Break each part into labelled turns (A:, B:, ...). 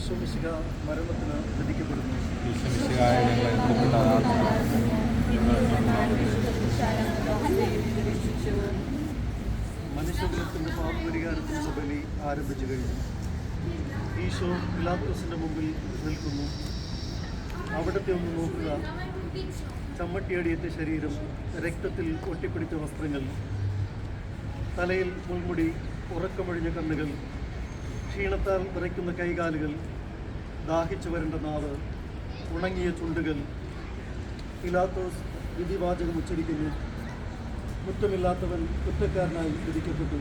A: ഈശോ മിശിഹ മരണത്തിന് വിധിക്കപ്പെടുന്നു. മനുഷ്യകുലത്തിൻ്റെ പാപപരിഹാരത്തിനുള്ള ബലി ആരംഭിച്ചു കഴിഞ്ഞു. ഈശോ പിലാത്തോസിൻ്റെ മുമ്പിൽ നിൽക്കുന്നു. അവിടത്തെ ഒന്ന് നോക്കുക. ചമ്മട്ടിയടിയേറ്റ ശരീരം, രക്തത്തിൽ ഒട്ടിപ്പിടിച്ച വസ്ത്രങ്ങൾ, തലയിൽ മുൾമുടി, ഉറക്കമൊഴിഞ്ഞ കണ്ണുകൾ, ക്ഷീണത്താൽ വിറയ്ക്കുന്ന കൈകാലുകൾ, ദാഹിച്ചു വരേണ്ട നാവ്, ഉണങ്ങിയ ചുണ്ടുകൾ. പിലാത്തോസ് വിധിവാചകം ഉച്ചരിക്കുന്നു. കുറ്റമില്ലാത്തവൻ കുറ്റക്കാരനായി വിധിക്കപ്പെട്ടു.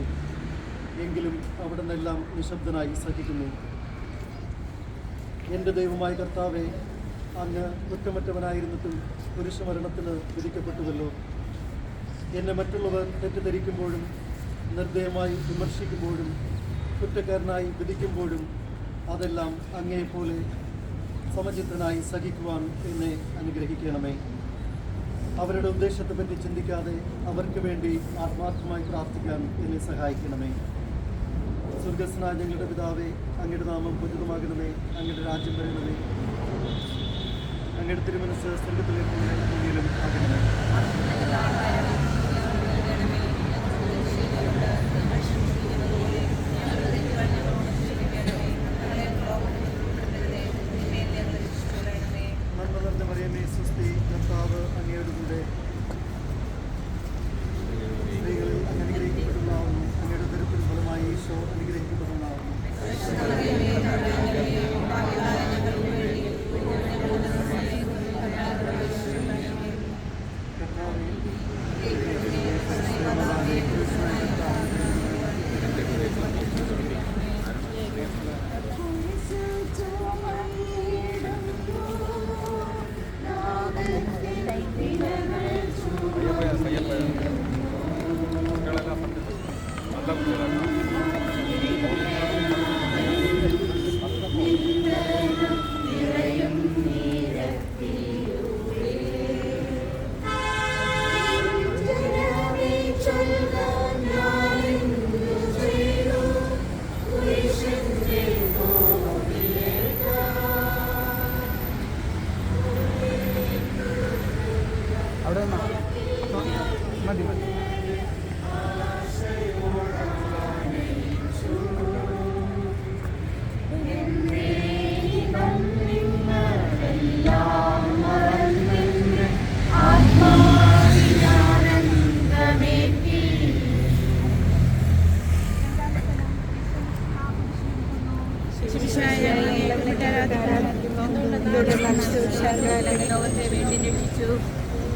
A: എങ്കിലും അവിടെ നിന്നെല്ലാം നിശബ്ദനായി സഹിക്കുന്നു. എൻ്റെ ദൈവമായ കർത്താവെ, അങ്ങ് കുറ്റമറ്റവനായിരുന്നിട്ടും പുരുഷമരണത്തിന് വിധിക്കപ്പെട്ടുവല്ലോ. എന്നെ മറ്റുള്ളവർ തെറ്റിദ്ധരിക്കുമ്പോഴും നിർദ്ദയമായി വിമർശിക്കുമ്പോഴും കുറ്റക്കാരനായി വിധിക്കുമ്പോഴും അതെല്ലാം അങ്ങയെപ്പോലെ സമചിത്തനായി സഹിക്കുവാൻ എന്നെ അനുഗ്രഹിക്കണമേ. അവരുടെ ഉദ്ദേശത്തെപ്പറ്റി ചിന്തിക്കാതെ അവർക്ക് വേണ്ടി ആത്മാർത്ഥമായി പ്രാർത്ഥിക്കാൻ എന്നെ സഹായിക്കണമേ. സ്വർഗസ്നായ ഞങ്ങളുടെ പിതാവേ, അങ്ങയുടെ നാമം പൂജിതമാകണമേ. അങ്ങയുടെ രാജ്യം വരണമേ. അങ്ങയുടെ തിരുമനസ്സ് സ്വർഗത്തിലെ പോലെ ഭൂമിയിലും ആകണമേ. നന്മ നിറഞ്ഞ മറിയമേ, സ്വസ്തി, കർത്താവ് അങ്ങയുടെ കൂടെ. സ്ത്രീകളിൽ അങ്ങ് അനുഗ്രഹിക്കപ്പെടുന്നതാവുന്നു. അങ്ങയുടെ ഉദരത്തിൻ ഫലമായി ഈശോ അനുഗ്രഹിക്കപ്പെടുന്നതാവുന്നു.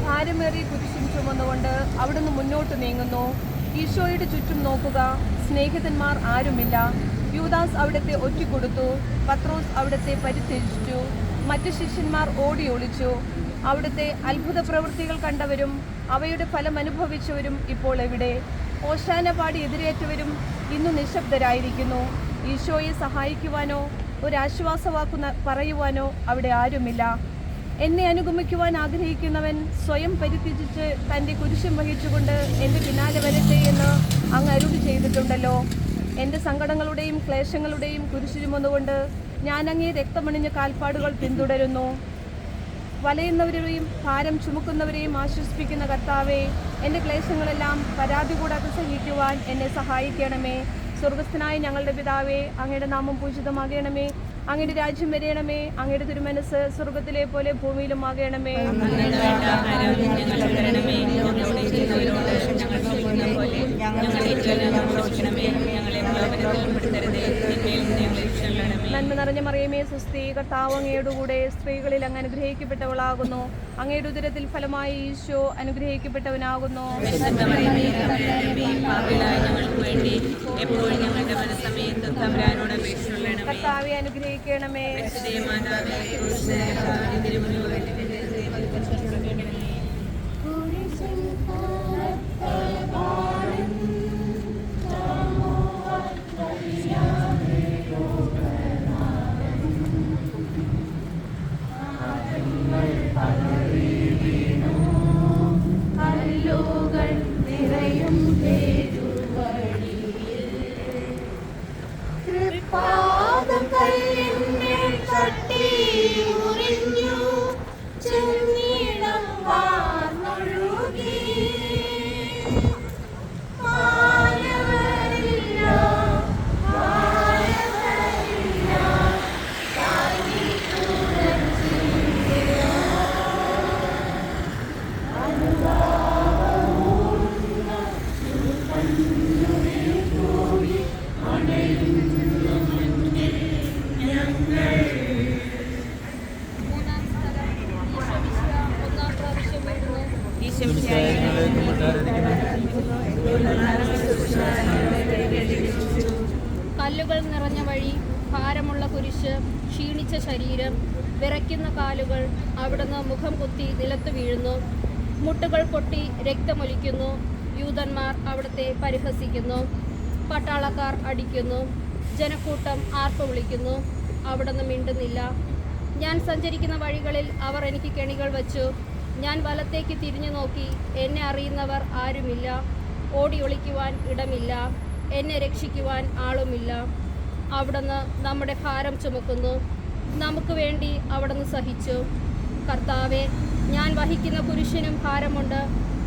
B: ഭാരമേറിയ കുരിശും ചുമന്നുകൊണ്ട് അവിടുന്ന് മുന്നോട്ട് നീങ്ങുന്നു. ഈശോയുടെ ചുറ്റും നോക്കുക. സ്നേഹിതന്മാർ ആരുമില്ല. യൂദാസ് അവിടത്തെ ഒറ്റിക്കൊടുത്തു. പത്രോസ് അവിടത്തെ പരിത്യജിച്ചു. മറ്റു ശിഷ്യന്മാർ ഓടി ഒളിച്ചു. അവിടുത്തെ അത്ഭുത പ്രവൃത്തികൾ കണ്ടവരും അവയുടെ ഫലം അനുഭവിച്ചവരും ഇപ്പോൾ എവിടെ? ഓശാന പാടി എതിരേറ്റവരും ഇന്നു നിശബ്ദരായിരിക്കുന്നു. ഈശോയെ സഹായിക്കുവാനോ ഒരാശ്വാസവാക്കു പറയുവാനോ അവിടെ ആരുമില്ല. എന്നെ അനുഗമിക്കുവാൻ ആഗ്രഹിക്കുന്നവൻ സ്വയം പരിത്യജിച്ച് തൻ്റെ കുരിശും വഹിച്ചുകൊണ്ട് എൻ്റെ പിന്നാലെ വരട്ടെ എന്ന് അങ്ങ് അരുളി ചെയ്തിട്ടുണ്ടല്ലോ. എൻ്റെ സങ്കടങ്ങളുടെയും ക്ലേശങ്ങളുടെയും കുരിശു ചുമന്നുകൊണ്ട് ഞാൻ അങ്ങേ രക്തമണിഞ്ഞ കാൽപ്പാടുകൾ പിന്തുടരുന്നു. വലയുന്നവരെയും ഭാരം ചുമക്കുന്നവരെയും ആശ്വസിപ്പിക്കുന്ന കർത്താവേ, എൻ്റെ ക്ലേശങ്ങളെല്ലാം പരാതി കൂടാതെ സഹിക്കുവാൻ എന്നെ സഹായിക്കണമേ. സ്വർഗസ്ഥനായ ഞങ്ങളുടെ പിതാവേ, അങ്ങയുടെ നാമം പൂജിതമാകണമേ. അങ്ങയുടെ രാജ്യം വരയണമേ. അങ്ങയുടെ തിരുമനസ് സ്വർഗത്തിലെ പോലെ ഭൂമിയിലും ആകണമേ. നന്മ നിറഞ്ഞ മറിയമേ, സ്വസ്തി, കർത്താവ് അങ്ങയുടെ കൂടെ. സ്ത്രീകളിൽ അങ്ങ് അനുഗ്രഹിക്കപ്പെട്ടവളാകുന്നു. അങ്ങയുടെ ഉദരത്തിൽ ഫലമായി ഈശോ അനുഗ്രഹിക്കപ്പെട്ടവനാകുന്നു. കർത്താവെ അനുഗ്രഹിക്കണമേ.
C: പാദം കൈ കല്ലുകൾ നിറഞ്ഞ വഴി, ഭാരമുള്ള കുരിശ്, ക്ഷീണിച്ച ശരീരം, വിറയ്ക്കുന്ന കാലുകൾ, അവിടുന്ന് മുഖം കുത്തി നിലത്ത് വീഴുന്നു. മുട്ടുകൾ പൊട്ടി രക്തമൊലിക്കുന്നു. യൂതന്മാർ അവിടുത്തെ പരിഹസിക്കുന്നു. പട്ടാളക്കാർ അടിക്കുന്നു. ജനക്കൂട്ടം ആർപ്പ് വിളിക്കുന്നു. അവിടുന്ന് മിണ്ടുന്നില്ല. ഞാൻ സഞ്ചരിക്കുന്ന വഴികളിൽ അവർ എനിക്ക് കെണികൾ വച്ചു. ഞാൻ വലത്തേക്ക് തിരിഞ്ഞു നോക്കി. എന്നെ അറിയുന്നവർ ആരുമില്ല. ഓടി ഒളിക്കുവാൻ ഇടമില്ല. എന്നെ രക്ഷിക്കുവാൻ ആളുമില്ല. അവിടുന്ന് നമ്മുടെ ഭാരം ചുമക്കുന്നു. നമുക്ക് വേണ്ടി അവിടുന്ന് സഹിച്ചു. കർത്താവെ, ഞാൻ വഹിക്കുന്ന കുരിശിനും ഭാരമുണ്ട്.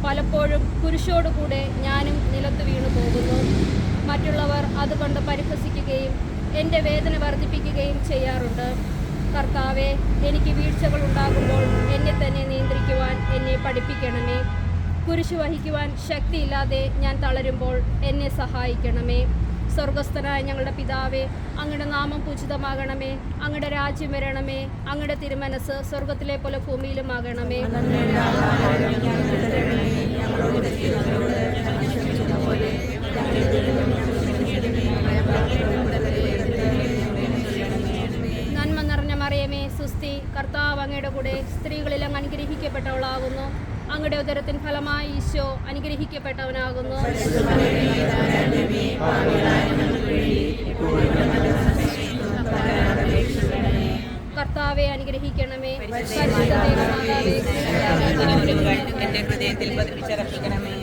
C: പലപ്പോഴും കുരിശോടുകൂടെ ഞാനും നിലത്ത് വീണു പോകുന്നു. മറ്റുള്ളവർ അതുകൊണ്ട് പരിഹസിക്കുകയും എൻ്റെ വേദന വർദ്ധിപ്പിക്കുകയും ചെയ്യാറുണ്ട്. കർത്താവെ, എനിക്ക് വീഴ്ചകൾ ഉണ്ടാകുമ്പോൾ എന്നെ തന്നെ നിയന്ത്രിക്കുവാൻ എന്നെ പഠിപ്പിക്കണമേ. കുരിശ് വഹിക്കുവാൻ ശക്തിയില്ലാതെ ഞാൻ തളരുമ്പോൾ എന്നെ സഹായിക്കണമേ. സ്വർഗസ്ഥനായ ഞങ്ങളുടെ പിതാവേ, അങ്ങയുടെ നാമം പൂജിതമാകണമേ. അങ്ങയുടെ രാജ്യം വരണമേ. അങ്ങയുടെ തിരുമനസ് സ്വർഗത്തിലെ പോലെ ഭൂമിയിലുമാകണമേ. നന്മ നിറഞ്ഞ മറിയമേ, സുസ്തി, കർത്താവ് അങ്ങയുടെ കൂടെ, സ്ത്രീകളിൽ അങ്ങ് അനുഗ്രഹിക്കപ്പെട്ടവളാകുന്നു. അങ്ങയുടെ ഉദരത്തിൻ ഫലമായി ഈശോ അനുഗ്രഹിക്കപ്പെട്ടവനാകുന്നു. കർത്താവെ അനുഗ്രഹിക്കണമേ.
D: എന്റെ ഹൃദയത്തിൽ പതിപ്പിച്ചർപ്പിക്കണമേ.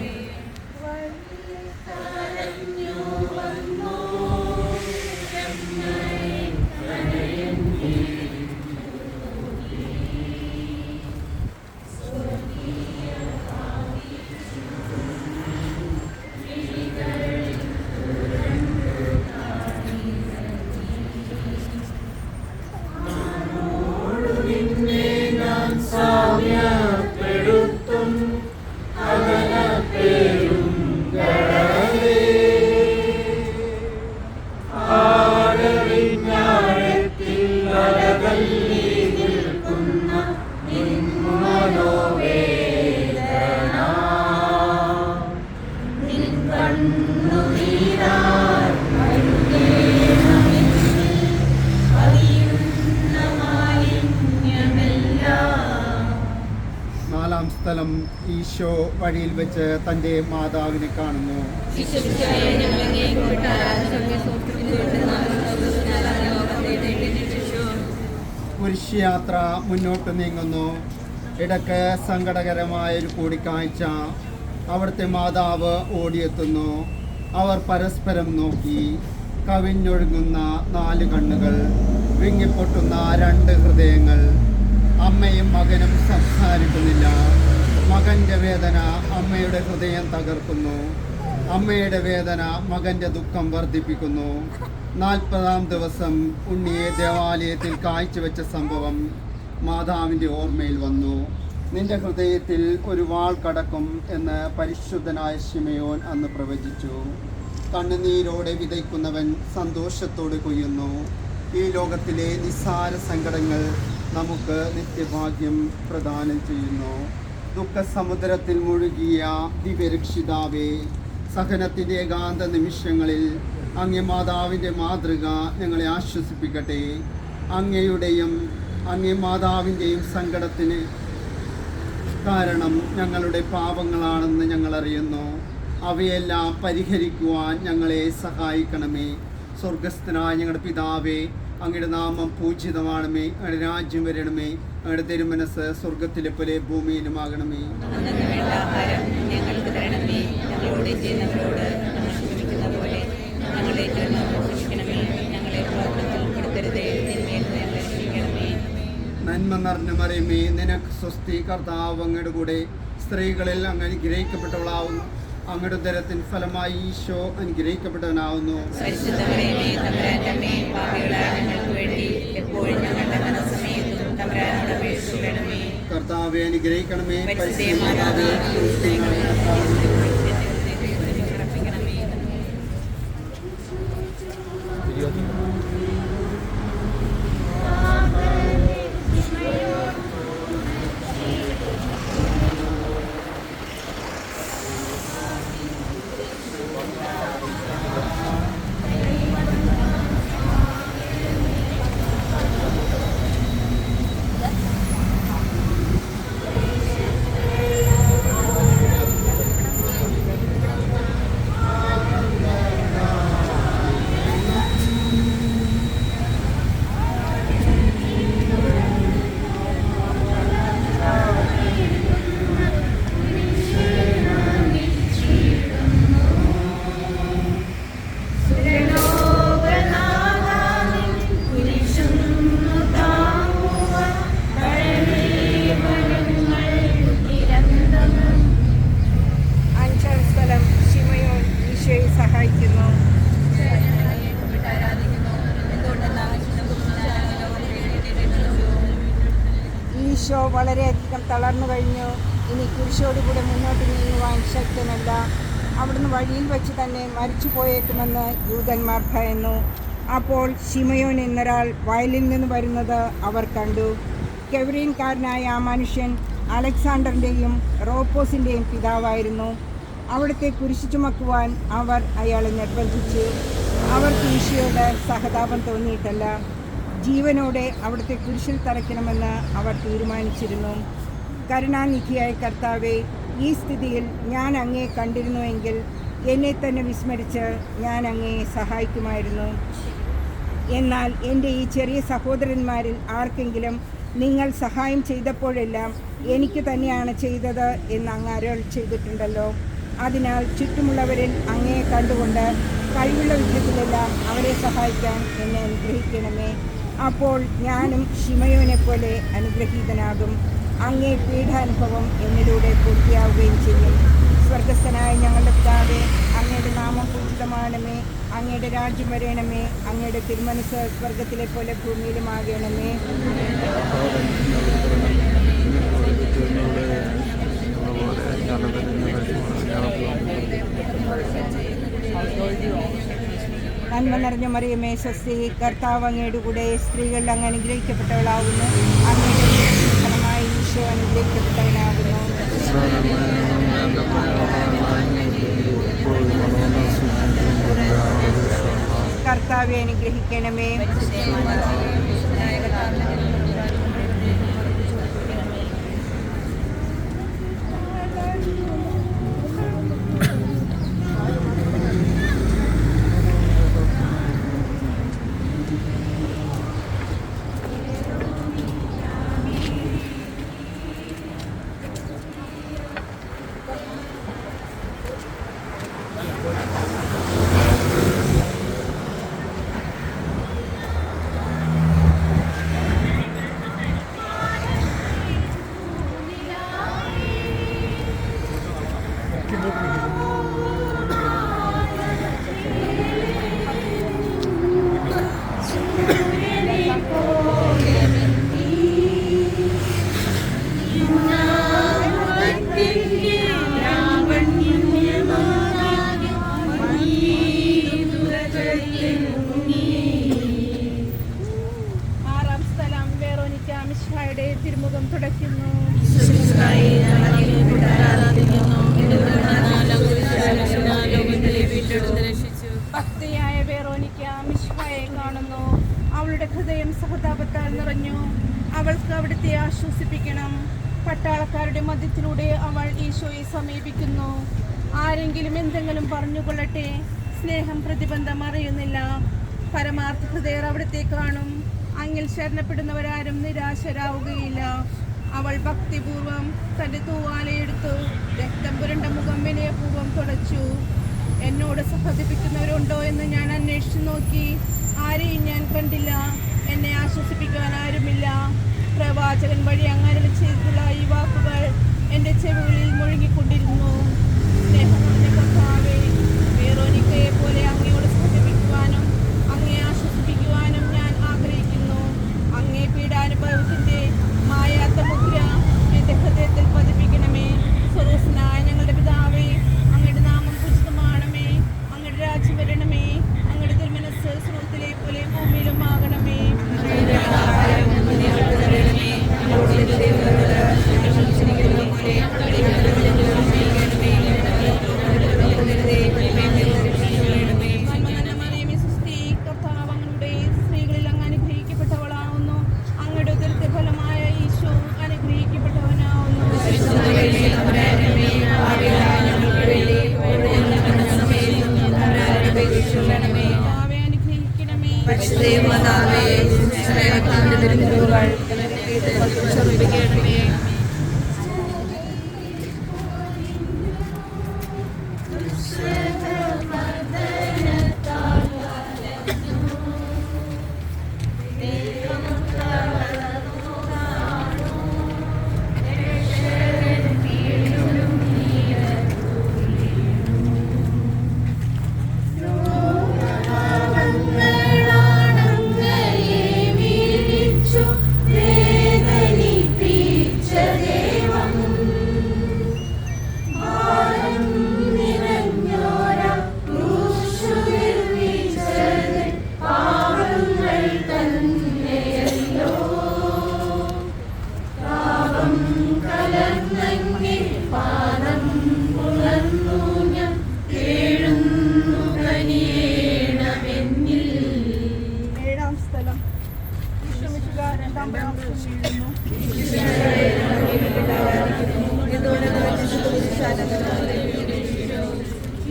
A: നാലാം സ്ഥലം, ഈശോ വഴിയിൽ വെച്ച് തൻ്റെ മാതാവിനെ കാണുന്നു. കുരിശുയാത്ര മുന്നോട്ട് നീങ്ങുന്നു. ഇടയ്ക്ക് സങ്കടകരമായൊരു കൂടിക്കാഴ്ച. അവിടുത്തെ മാതാവ് ഓടിയെത്തുന്നു. അവർ പരസ്പരം നോക്കി. കവിഞ്ഞൊഴുകുന്ന 4 കണ്ണുകൾ, വിങ്ങിപ്പൊട്ടുന്ന 2 ഹൃദയങ്ങൾ. അമ്മയും മകനും സംസാരിക്കുന്നില്ല. മകൻ്റെ വേദന അമ്മയുടെ ഹൃദയം തകർക്കുന്നു. അമ്മയുടെ വേദന മകൻ്റെ ദുഃഖം വർദ്ധിപ്പിക്കുന്നു. 40-ാം ദിവസം ഉണ്ണിയെ ദേവാലയത്തിൽ കാഴ്ചവെച്ച സംഭവം മാതാവിൻ്റെ ഓർമ്മയിൽ വന്നു. നിന്റെ ഹൃദയത്തിൽ ഒരു വാൾ കടക്കും എന്ന് പരിശുദ്ധനായ ശിമയോൻ അന്ന് പ്രവചിച്ചു. കണ്ണുനീരോടെ വിതയ്ക്കുന്നവൻ സന്തോഷത്തോടെ കൊയ്യുന്നു. ഈ ലോകത്തിലെ നിസ്സാര സങ്കടങ്ങൾ നമുക്ക് നിത്യഭാഗ്യം പ്രദാനം ചെയ്യുന്നു. ദുഃഖസമുദ്രത്തിൽ മുഴുകിയ ദിവ്യരക്ഷിതാവേ, സഹനത്തിൻ്റെ ഏകാന്ത നിമിഷങ്ങളിൽ അങ്ങേ മാതാവിൻ്റെ മാതൃക ഞങ്ങളെ ആശ്വസിപ്പിക്കട്ടെ. അങ്ങയുടെയും അങ്ങേ മാതാവിൻ്റെയും സങ്കടത്തിന് കാരണം ഞങ്ങളുടെ പാപങ്ങളാണെന്ന് ഞങ്ങൾ അറിയുന്നു. അവയെല്ലാം പരിഹരിക്കുവാൻ ഞങ്ങളെ സഹായിക്കണമേ. സ്വർഗസ്ഥനായ ഞങ്ങളുടെ പിതാവേ, അങ്ങയുടെ നാമം പൂജിതമാണമേ. അങ്ങയുടെ രാജ്യം വരണമേ. അങ്ങയുടെ തിരുമനസ് സ്വർഗത്തിലെ പോലെ ഭൂമിയിലുമാകണമേ.
D: ഞങ്ങൾക്ക് തരണമേ. ഞങ്ങളോട് ചെയ്യുന്നവരോട് ക്ഷമിക്കുന്ന പോലെ ഞങ്ങളെ ക്ഷമിക്കണമേ. ഞങ്ങളെ പ്രവർത്തനത്തിൽ ഉൾപ്പെടുത്തരുതേ. രക്ഷിക്കണമേ.
A: നന്മ നിറഞ്ഞ മറിയമേ, നിനക്ക് സ്വസ്തി, കർത്താവ് അങ്ങയുടെ കൂടെ, സ്ത്രീകളിൽ അങ്ങ് അനുഗ്രഹിക്കപ്പെട്ടവളാവുന്നു. അങ്ങയുടെ ഉദരത്തിൻ ഫലമായി ഈശോ അനുഗ്രഹിക്കപ്പെട്ടവനാവുന്നു. കർത്താവെ അനുഗ്രഹിക്കണമേ.
E: തളർന്നു കഴിഞ്ഞു. ഇനി കുരിശോടുകൂടെ മുന്നോട്ട് നീങ്ങുവാൻ ശക്തനല്ല. അവിടുന്ന് വഴിയിൽ വെച്ച് തന്നെ മരിച്ചു പോയേക്കുമെന്ന് യൂതന്മാർ ഭയന്നു. അപ്പോൾ ശിമയോൻ എന്നൊരാൾ വയലിൽ നിന്ന് വരുന്നത് അവർ കണ്ടു. കെവരീൻകാരനായ ആ മനുഷ്യൻ അലക്സാണ്ടറിൻ്റെയും റോപ്പോസിൻ്റെയും പിതാവായിരുന്നു. അവിടുത്തെ കുരിശു ചുമക്കുവാൻ അവർ അയാളെ നിർബന്ധിച്ചു. അവർക്ക് ഈശോയോട് സഹതാപം തോന്നിയിട്ടല്ല, ജീവനോടെ അവിടുത്തെ കുരിശിൽ തറയ്ക്കണമെന്ന് അവർ തീരുമാനിച്ചിരുന്നു. കരുണാനിധിയായ കർത്താവേ, ഈ സ്ഥിതിയിൽ ഞാൻ അങ്ങയെ കണ്ടിരുന്നുവെങ്കിൽ എന്നെ തന്നെ വിസ്മരിച്ച് ഞാൻ അങ്ങയെ സഹായിക്കുമായിരുന്നു. എന്നാൽ എൻ്റെ ഈ ചെറിയ സഹോദരന്മാരിൽ ആർക്കെങ്കിലും നിങ്ങൾ സഹായം ചെയ്തപ്പോഴെല്ലാം എനിക്ക് തന്നെയാണ് ചെയ്തത് എന്ന് അങ്ങ് അരുൾ ചെയ്തിട്ടുണ്ടല്ലോ. അതിനാൽ ചുറ്റുമുള്ളവരിൽ അങ്ങയെ കണ്ടുകൊണ്ട് കഴിവുള്ള വിധത്തിലെല്ലാം അവരെ സഹായിക്കാൻ എന്നെ അനുഗ്രഹിക്കണമേ. അപ്പോൾ ഞാനും ശിമയോനെ പോലെ അനുഗ്രഹീതനാകും. അങ്ങേ പീഠാനുഭവം എന്നിലൂടെ പൂർത്തിയാവുകയും ചെയ്യും. സ്വർഗസ്ഥനായ ഞങ്ങളുടെ പിതാവേ, അങ്ങയുടെ നാമം പൂജിതമാണമേ. അങ്ങയുടെ രാജ്യം വരണമേ. അങ്ങയുടെ തിരുമനസ്സ് സ്വർഗത്തിലെ പോലെ ഭൂമിയിലുമാകണമേ. നന്മ നിറഞ്ഞ മറിയമേ, സ്വസ്തി, കർത്താവ് അങ്ങയുടെ കൂടെ, സ്ത്രീകളിൽ അങ്ങ് അനുഗ്രഹിക്കപ്പെട്ടവളാകുന്നു. അങ്ങയുടെ ഫലമായി ഈശോ അനുഗ്രഹിക്കപ്പെട്ടവനാകുന്നു. കർത്താവെ അനുഗ്രഹിക്കണമേ.
B: തിരുമുഖം തുടയ്ക്കുന്നു. ഭക്തിയായ വെറോനിക്ക മിശിഹായെ കാണുന്നു. അവളുടെ ഹൃദയം സഹതാപത്താൽ നിറഞ്ഞു. അവൾക്ക് അവിടുത്തെ ആശ്വസിപ്പിക്കണം. പട്ടാളക്കാരുടെ മധ്യത്തിലൂടെ അവൾ ഈശോയെ സമീപിക്കുന്നു. ആരെങ്കിലും എന്തെങ്കിലും പറഞ്ഞുകൊള്ളട്ടെ, സ്നേഹം പ്രതിബന്ധം അറിയുന്നില്ല. പരമാർത്ഥ ഹൃദയർ അവിടുത്തെ കാണും. അങ്ങിൽ ശരണപ്പെടുന്നവരാരും നിരാശരാവുകയില്ല. അവൾ ഭക്തിപൂർവം തൻ്റെ തൂവാലയെടുത്തു, രക്തം പുരണ്ട മുഖം വിനയപൂർവ്വം തുടച്ചു. എന്നോട് സഹതിപ്പിക്കുന്നവരുണ്ടോ എന്ന് ഞാൻ അന്വേഷിച്ചു നോക്കി. ആരെയും ഞാൻ കണ്ടില്ല. എന്നെ ആശ്വസിപ്പിക്കാൻ ആരുമില്ല. പ്രവാചകൻ വഴി അങ്ങനെ ചെയ്തിട്ടുള്ള ഈ വാക്കുകൾ എൻ്റെ ചെവികളിൽ മുഴുകിക്കൊണ്ടിരുന്നു. സ്നേഹം നിറഞ്ഞ കർത്താവേ, വെറോനിക്കയെ പോലെ അങ്ങയോട് സഹതിപ്പിക്കുവാനും അങ്ങയെ ആശ്വസിപ്പിക്കുവാനും ഞാൻ ആഗ്രഹിക്കുന്നു. അങ്ങേ പീഡാനുഭവത്തിൻ്റെ മായാത്ത മുദ്ര എൻ്റെ ഹൃദയത്തിൽ പതിപ്പിക്കണമേ. സ്വരൂപനായ ഞങ്ങളുടെ പിതാവേ, അങ്ങയുടെ നാമം പൂജിതമാണമേ. അങ്ങയുടെ രാജ്യം വരണമേ. അങ്ങയുടെ തിരുമനസ്സ് സ്വർഗ്ഗത്തിലെ പോലെ ഭൂമിയിലും ആകണമേ.
D: പോലെ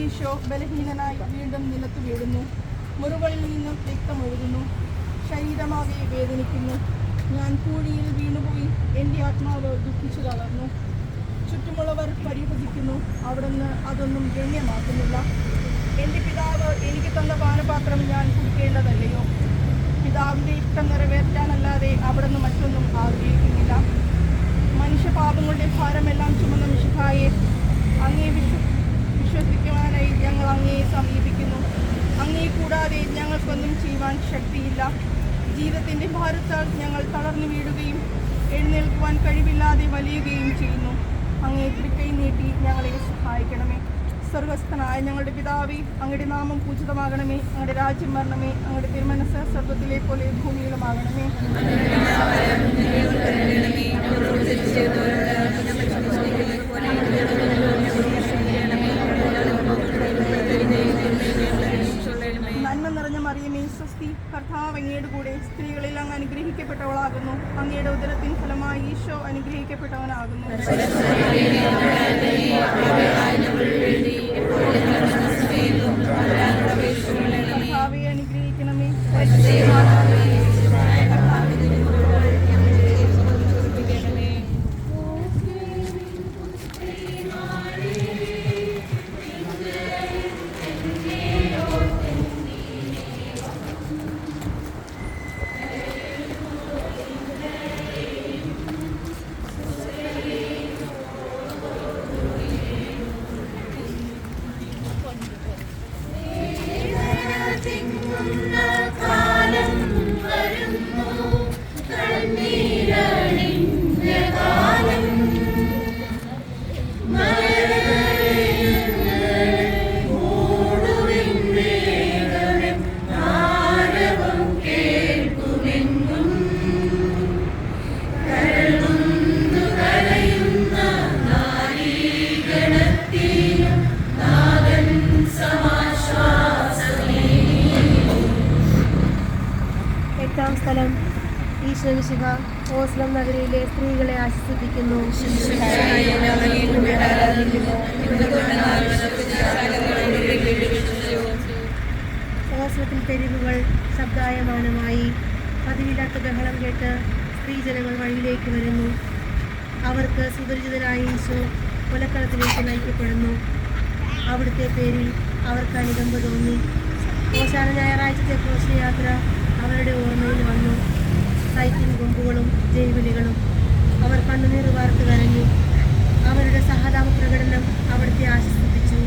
F: ഈശോ ബലഹീനനായി വീണ്ടും നിലത്ത് വീഴുന്നു. മുറികളിൽ നിന്നും രക്തമൊഴുകുന്നു. ശരീരമാകെ വേദനിക്കുന്നു. ഞാൻ പൂഴിയിൽ വീണുപോയി. എൻ്റെ ആത്മാവ് ദുഃഖിച്ചു തളർന്നു. ചുറ്റുമുള്ളവർ പരിഹസിക്കുന്നു. അവിടുന്ന് അതൊന്നും ഗണ്യമാക്കുന്നില്ല. എൻ്റെ പിതാവ് എനിക്ക് തന്ന പാനപാത്രം ഞാൻ കുടിക്കേണ്ടതല്ലയോ? പിതാവിൻ്റെ ഇഷ്ടം നിറവേറ്റാനല്ലാതെ അവിടുന്ന് മറ്റൊന്നും ആഗ്രഹിക്കുന്നില്ല. മനുഷ്യപാപങ്ങളുടെ ഭാരമെല്ലാം ചുമന്ന മിശിഹായെ, അങ്ങേ വിശ്വസിക്കുവാനായി ഞങ്ങൾ അങ്ങയെ സമീപിക്കുന്നു. അങ്ങേ കൂടാതെ ഞങ്ങൾക്കൊന്നും ചെയ്യുവാൻ ശക്തിയില്ല. ജീവിതത്തിൻ്റെ ഭാരത്താൽ ഞങ്ങൾ തളർന്നു വീഴുകയും എഴുന്നേൽക്കുവാൻ കഴിവില്ലാതെ വലിയുകയും ചെയ്യുന്നു. അങ്ങേ തൃക്കൈ നീട്ടി ഞങ്ങളെ സഹായിക്കണമേ. സ്വർഗസ്ഥനായ ഞങ്ങളുടെ പിതാവേ, അങ്ങയുടെ നാമം പൂജിതമാകണമേ. അങ്ങയുടെ രാജ്യം വരണമേ. അങ്ങയുടെ തിരുമനസ്സ് സ്വർഗത്തിലെ പോലെ ഭൂമിയിലുമാകണമേ. നന്മ നിറഞ്ഞ മറിയമേ, സ്വസ്തി, കർത്താവ് അങ്ങയുടെ കൂടെ സ്ത്രീകളിൽ അങ്ങ് അനുഗ്രഹിക്കപ്പെട്ടവളാകുന്നു. അങ്ങയുടെ ഉദരത്തിൻ ഫലമായി ഈശോ അനുഗ്രഹിക്കപ്പെട്ടവനാകുന്നു. കർത്താവെ അനുഗ്രഹിക്കണമേ.
G: സ്ഥലം ഈശോ മിശിഹ ഓസ്ലം നഗരിയിലെ സ്ത്രീകളെ ആശ്വസിപ്പിക്കുന്നു. ഓസ്ലത്തിൽ തെരുവുകൾ ശബ്ദായമാനമായി. പതിവില്ലാത്ത ബഹളം കേട്ട് സ്ത്രീജനങ്ങൾ വഴിയിലേക്ക് വരുന്നു. അവർക്ക് സുപരിചിതനായ ഈശോ കൊലക്കളത്തിലേക്ക് നയിക്കപ്പെടുന്നു. അവിടുത്തെ പേരിൽ അവർക്ക് അനുകമ്പ തോന്നി. ഓശാന ഞായറാഴ്ചത്തെ ഘോഷയാത്ര അവരുടെ ഓർമ്മയിൽ വന്നു. സൈക്കിൾ കൊമ്പുകളും ജൈവിളികളും. അവർ കണ്ണുനീർ വാർത്ത് കരഞ്ഞു. അവരുടെ സഹതാപ പ്രകടനം അവിടുത്തെ ആശ്വസിപ്പിച്ചു.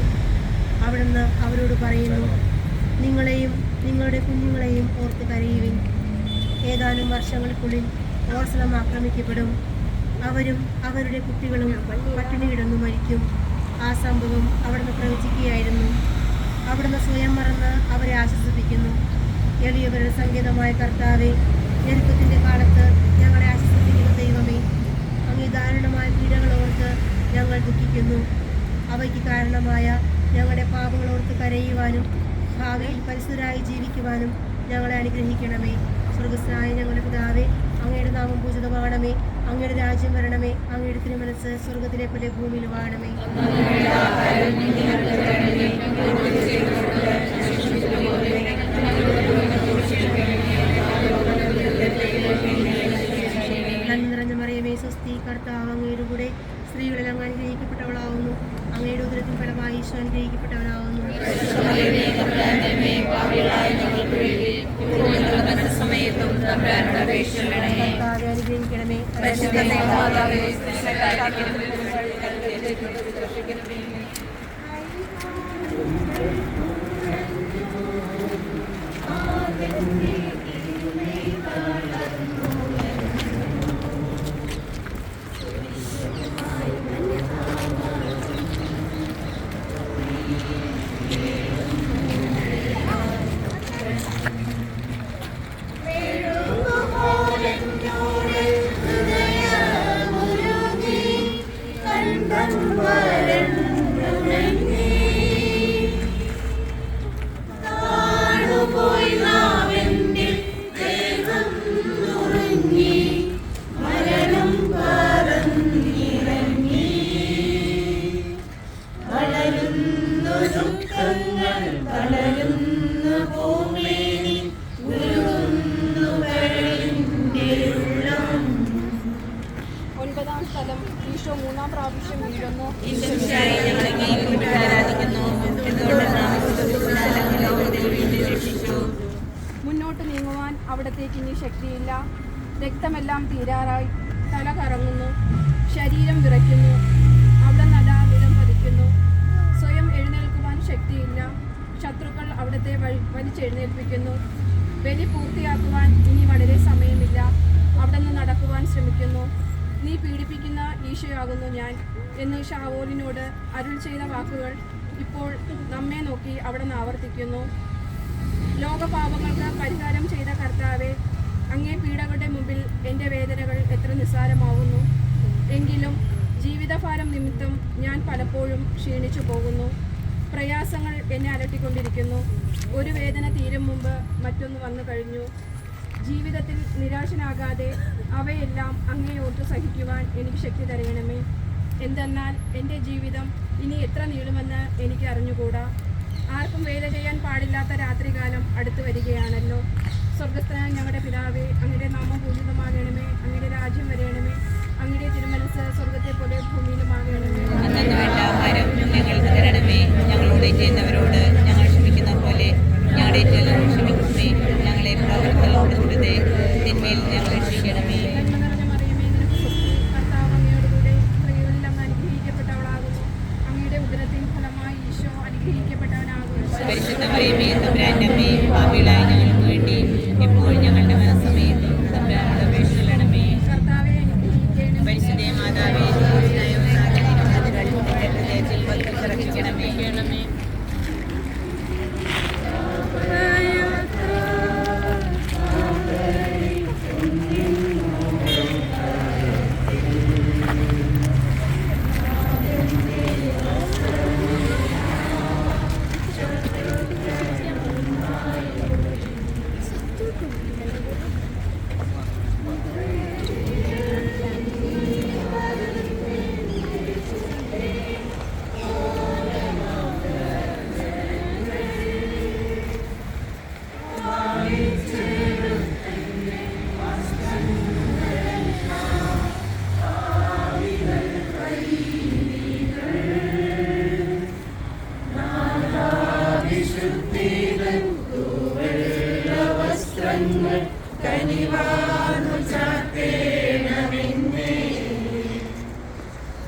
G: അവിടുന്ന് അവരോട് പറയുന്നു, നിങ്ങളെയും നിങ്ങളുടെ കുഞ്ഞുങ്ങളെയും ഓർത്ത് കരയുവിൻ. ഏതാനും വർഷങ്ങൾക്കുള്ളിൽ ഓർസലം ആക്രമിക്കപ്പെടും. അവരും അവരുടെ കുട്ടികളും പട്ടിണി കിടന്നു മരിക്കും. ആ സംഭവം അവിടുന്ന് പ്രവചിക്കുകയായിരുന്നു. അവിടുന്ന് സ്വയം മറന്ന് അവരെ ആശ്വസിപ്പിക്കുന്നു. എളിയവരുടെ സങ്കേതമായ കർത്താവെ, ഞെരുക്കത്തിൻ്റെ കാലത്ത് ഞങ്ങളെ ആശ്വസിപ്പിക്കുന്ന ദൈവമേ, അങ്ങേ ദാരുണമായ പീഡകളോർത്ത് ഞങ്ങൾ ദുഃഖിക്കുന്നു. അവയ്ക്ക് കാരണമായ ഞങ്ങളുടെ പാപങ്ങളോർത്ത് കരയുവാനും ഭാവിയിൽ പരിശുദ്ധരായി ജീവിക്കുവാനും ഞങ്ങളെ അനുഗ്രഹിക്കണമേ. സ്വർഗസ്ഥനായ ഞങ്ങളുടെ പിതാവേ, അങ്ങയുടെ നാമം പൂജിതമാകണമേ. അങ്ങയുടെ രാജ്യം വരണമേ. അങ്ങയുടെ തിരുമനസ്സ് സ്വർഗത്തിലെ പോലെ ഭൂമിയിലുമാകണമേ. നന്മ നിറഞ്ഞ മറിയമേ, സ്വസ്തി, കർത്താവ് അങ്ങയുടെ കൂടെ സ്ത്രീകളെല്ലാം അനുഗ്രഹിക്കപ്പെട്ടവളാവുന്നു. അങ്ങയുടെ ഉദരത്തിൻ ഫലമായി ഈശോ അനുഗ്രഹിക്കപ്പെട്ടവനാവുന്നു. കർത്താവെ അനുഗ്രഹിക്കണമേ.
D: ഈശ്വരനായി ഞങ്ങൾ അങ്ങയെ കുമ്പിട്ട് ആരാധിക്കുന്നു. എന്തുകൊണ്ടെന്നാൽ സ്തുതിച്ചാൽ അങ്ങ് ലോകത്തിൽ വീണ്ടും രക്ഷിച്ചു.
F: മുന്നോട്ട് നീങ്ങുവാൻ അവിടത്തേക്ക് ഇനി ശക്തിയില്ല. രക്തമെല്ലാം തീരാറായി. തല കറങ്ങുന്നു, ശരീരം വിറയ്ക്കുന്നു. അവിടെ നടാവിധം പതിക്കുന്നു. സ്വയം എഴുന്നേൽക്കുവാൻ ശക്തിയില്ല. ശത്രുക്കൾ അവിടത്തെ വലിച്ചെഴുന്നേൽപ്പിക്കുന്നു. ബലി പൂർത്തിയാക്കുവാൻ ഇനി വളരെ സമയമില്ല. അവിടെ നിന്ന് നടക്കുവാൻ ശ്രമിക്കുന്നു. നീ പീഡിപ്പിക്കുന്ന ഈശോയാകുന്നു ഞാൻ എന്ന് ശാവോലിനോട് അരുൾ ചെയ്ത വാക്കുകൾ ഇപ്പോൾ നമ്മെ നോക്കി അവിടെ നിന്ന് ആവർത്തിക്കുന്നു. ലോകപാപങ്ങൾക്ക് പരിഹാരം ചെയ്ത കർത്താവെ, അങ്ങേ പീഡകളുടെ മുമ്പിൽ എൻ്റെ വേദനകൾ എത്ര നിസ്സാരമാവുന്നു. എങ്കിലും ജീവിതഭാരം നിമിത്തം ഞാൻ പലപ്പോഴും ക്ഷീണിച്ചു പോകുന്നു. പ്രയാസങ്ങൾ എന്നെ അലട്ടിക്കൊണ്ടിരിക്കുന്നു. ഒരു വേദന തീരും മുമ്പ് മറ്റൊന്ന് വന്നു കഴിഞ്ഞു. ജീവിതത്തിൽ നിരാശനാകാതെ അവയെല്ലാം അങ്ങേ ഓർത്ത് സഹിക്കുവാൻ എനിക്ക് ശക്തി തരയണമേ. എന്തെന്നാൽ എൻ്റെ ജീവിതം ഇനി എത്ര നീളുമെന്ന് എനിക്ക് അറിഞ്ഞുകൂടാ. ആർക്കും വേല ചെയ്യാൻ പാടില്ലാത്ത രാത്രികാലം അടുത്തു വരികയാണല്ലോ. സ്വർഗസ്ഥനായ ഞങ്ങളുടെ പിതാവേ, അങ്ങയുടെ നാമം പൂജിതമാകണമേ. അങ്ങയുടെ രാജ്യം വരയണമേ. അങ്ങയുടെ തിരുമനസ് സ്വർഗത്തെ പോലെ ഭൂമിയിലുമാകണമേ.
D: അന്നു വേണ്ട ആഹാരം ഞങ്ങൾക്ക് തരണമേ. ഞങ്ങളോട് ചെയ്യുന്നവരോട് ഞങ്ങൾ ക്ഷമിക്കുന്ന പോലെ ഞങ്ങളുടെ ഏറ്റവും ക്ഷമിക്കണമേ. ഞങ്ങളെ പ്രവർത്തനം ഉൾപ്പെടുത്തരുതേ. തിന്മയിൽ ഞങ്ങളെ രക്ഷിക്കണമേ.
F: നന്മ നിറഞ്ഞ മറിയമേ, നിനക്ക് സ്തുതി. കർത്താവ് അങ്ങയോടുകൂടെ സ്ത്രീകളിൽ അങ്ങ് അനുഗ്രഹിക്കപ്പെട്ടവളാകുന്നു. അങ്ങയുടെ ഉദരത്തിൻ ഫലമായി ഈശോ അനുഗ്രഹിക്കപ്പെട്ടവനാകുന്നു.
D: പരിശുദ്ധ മറിയമേ, തമ്പുരാന്റെ അമ്മേ, പാപികളായ ഞങ്ങൾക്ക് വേണ്ടി എപ്പോഴും ഞങ്ങളുടെ മനസ്സമയത്തും തമ്പുരാനോട് അപേക്ഷിക്കണമേ.
F: കർത്താവെ അനുഗ്രഹിക്കണമേ.
D: പരിശുദ്ധ മാതാവേ, ഹൃദയത്തിൽ വധിച്ചിറക്കണമേ.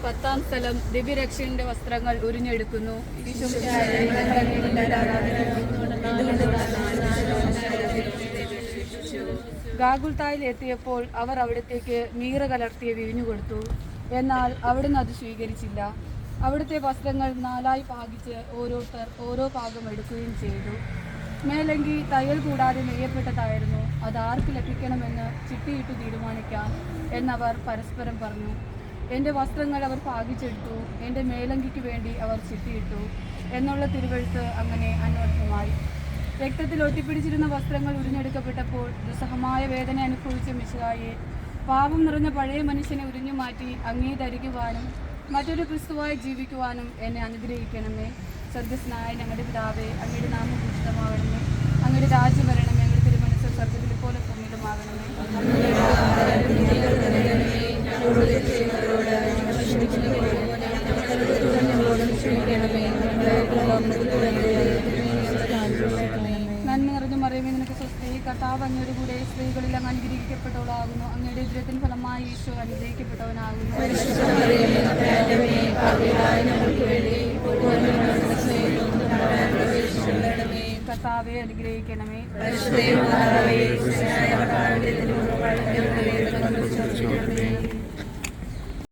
B: പത്താം സ്ഥലം ദിവ്യരക്ഷയുടെ വസ്ത്രങ്ങൾ ഉരിഞ്ഞെടുക്കുന്നു. ഗാഗുൽത്തായിൽ എത്തിയപ്പോൾ അവർ അവിടത്തേക്ക് മീറ കലർത്തിയ വീഞ്ഞു കൊടുത്തു. എന്നാൽ അവിടുന്ന് അത് സ്വീകരിച്ചില്ല. അവിടുത്തെ വസ്ത്രങ്ങൾ 4 ഭാഗിച്ച് ഓരോരുത്തർ ഓരോ ഭാഗം എടുക്കുകയും ചെയ്തു. മേലങ്കി തയ്യൽ കൂടാതെ നെയ്യപ്പെട്ടതായിരുന്നു. അത് ആർക്ക് ലഭിക്കണമെന്ന് ചിട്ടിയിട്ട് തീരുമാനിക്കാം എന്നവർ പരസ്പരം പറഞ്ഞു. എൻ്റെ വസ്ത്രങ്ങൾ അവർ ഭാഗിച്ചെടുത്തു, എൻ്റെ മേലങ്കിക്ക് വേണ്ടി അവർ ചിട്ടിയിട്ടു എന്നുള്ള തിരുവെഴുത്ത് അങ്ങനെ അന്വർത്ഥമായി. രക്തത്തിൽ ഒട്ടിപ്പിടിച്ചിരുന്ന വസ്ത്രങ്ങൾ ഉരിഞ്ഞെടുക്കപ്പെട്ടപ്പോൾ ദുസ്സഹമായ വേദന അനുഭവിച്ച മിശിഹായെ, പാപം നിറഞ്ഞ പഴയ മനുഷ്യനെ ഉരിഞ്ഞു മാറ്റി അങ്ങേ ധരിക്കുവാനും മറ്റൊരു ക്രിസ്തുവായി ജീവിക്കുവാനും എന്നെ അനുഗ്രഹിക്കണമേ. സ്വർഗസ്നായ ഞങ്ങളുടെ പിതാവേ, അങ്ങയുടെ നാമം പൂജിതമാകണമേ. അങ്ങയുടെ രാജ്യം വരണമേ. അങ്ങയുടെ തിരുമനസ്സ് സ്വർഗത്തിലെ പോലെ ഭൂമിയിലുമാകണമേ. നന്മ നിറഞ്ഞ മറിയമേ, നിനക്ക് സ്വസ്തി. കർത്താവ് അങ്ങയുടെ കൂടെ സ്ത്രീകളിൽ അങ്ങ് അനുഗ്രഹിക്കപ്പെട്ടവളാകുന്നു. അങ്ങയുടെ ഉദരത്തിൻ ഫലമായി ഈശോ അനുഗ്രഹിക്കപ്പെട്ടവനാകുന്നു. കർത്താവെ അനുഗ്രഹിക്കണമേ.